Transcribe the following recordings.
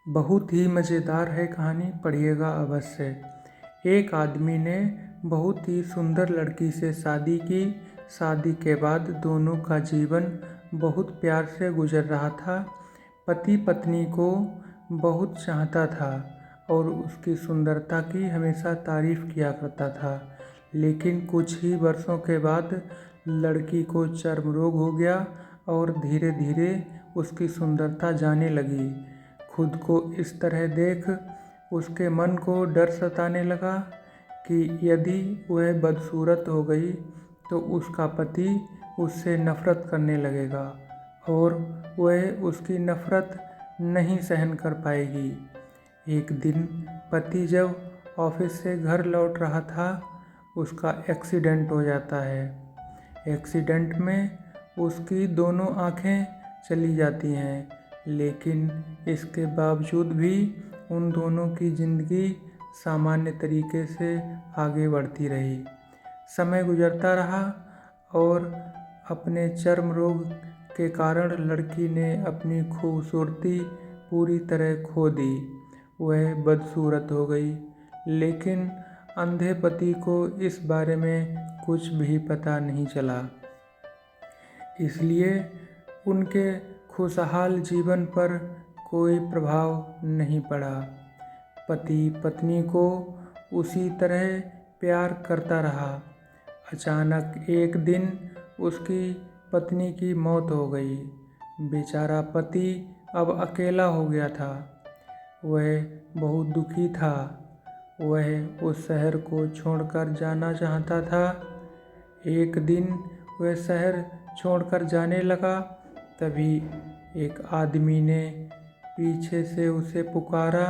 बहुत ही मज़ेदार है कहानी, पढ़िएगा अवश्य। एक आदमी ने बहुत ही सुंदर लड़की से शादी की। शादी के बाद दोनों का जीवन बहुत प्यार से गुजर रहा था। पति पत्नी को बहुत चाहता था और उसकी सुंदरता की हमेशा तारीफ किया करता था। लेकिन कुछ ही वर्षों के बाद लड़की को चर्म रोग हो गया और धीरे धीरे उसकी सुंदरता जाने लगी। खुद को इस तरह देख उसके मन को डर सताने लगा कि यदि वह बदसूरत हो गई तो उसका पति उससे नफ़रत करने लगेगा और वह उसकी नफ़रत नहीं सहन कर पाएगी। एक दिन पति जब ऑफिस से घर लौट रहा था, उसका एक्सीडेंट हो जाता है। एक्सीडेंट में उसकी दोनों आँखें चली जाती हैं, लेकिन इसके बावजूद भी उन दोनों की ज़िंदगी सामान्य तरीके से आगे बढ़ती रही। समय गुजरता रहा और अपने चर्म रोग के कारण लड़की ने अपनी खूबसूरती पूरी तरह खो दी। वह बदसूरत हो गई, लेकिन अंधे पति को इस बारे में कुछ भी पता नहीं चला। इसलिए उनके खुशहाल जीवन पर कोई प्रभाव नहीं पड़ा। पति पत्नी को उसी तरह प्यार करता रहा। अचानक एक दिन उसकी पत्नी की मौत हो गई। बेचारा पति अब अकेला हो गया था। वह बहुत दुखी था। वह उस शहर को छोड़कर जाना चाहता था। एक दिन वह शहर छोड़कर जाने लगा, तभी एक आदमी ने पीछे से उसे पुकारा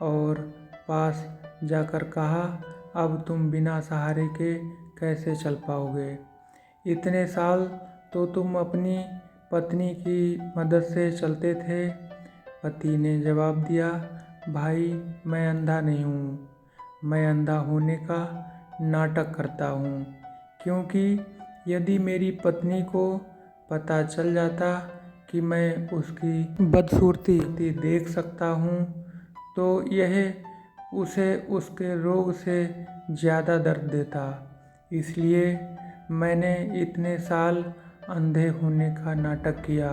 और पास जाकर कहा, अब तुम बिना सहारे के कैसे चल पाओगे? इतने साल तो तुम अपनी पत्नी की मदद से चलते थे। पति ने जवाब दिया, भाई मैं अंधा नहीं हूँ, मैं अंधा होने का नाटक करता हूँ, क्योंकि यदि मेरी पत्नी को पता चल जाता कि मैं उसकी बदसूरती देख सकता हूँ तो यह उसे उसके रोग से ज़्यादा दर्द देता। इसलिए मैंने इतने साल अंधे होने का नाटक किया।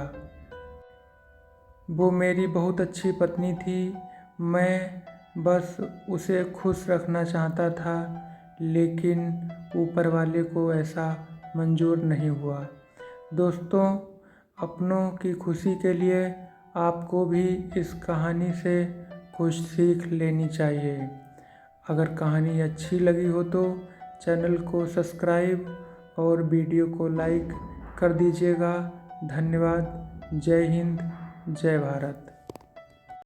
वो मेरी बहुत अच्छी पत्नी थी। मैं बस उसे खुश रखना चाहता था, लेकिन ऊपर वाले को ऐसा मंजूर नहीं हुआ। दोस्तों, अपनों की खुशी के लिए आपको भी इस कहानी से कुछ सीख लेनी चाहिए। अगर कहानी अच्छी लगी हो तो चैनल को सब्सक्राइब और वीडियो को लाइक कर दीजिएगा। धन्यवाद। जय हिंद, जय भारत।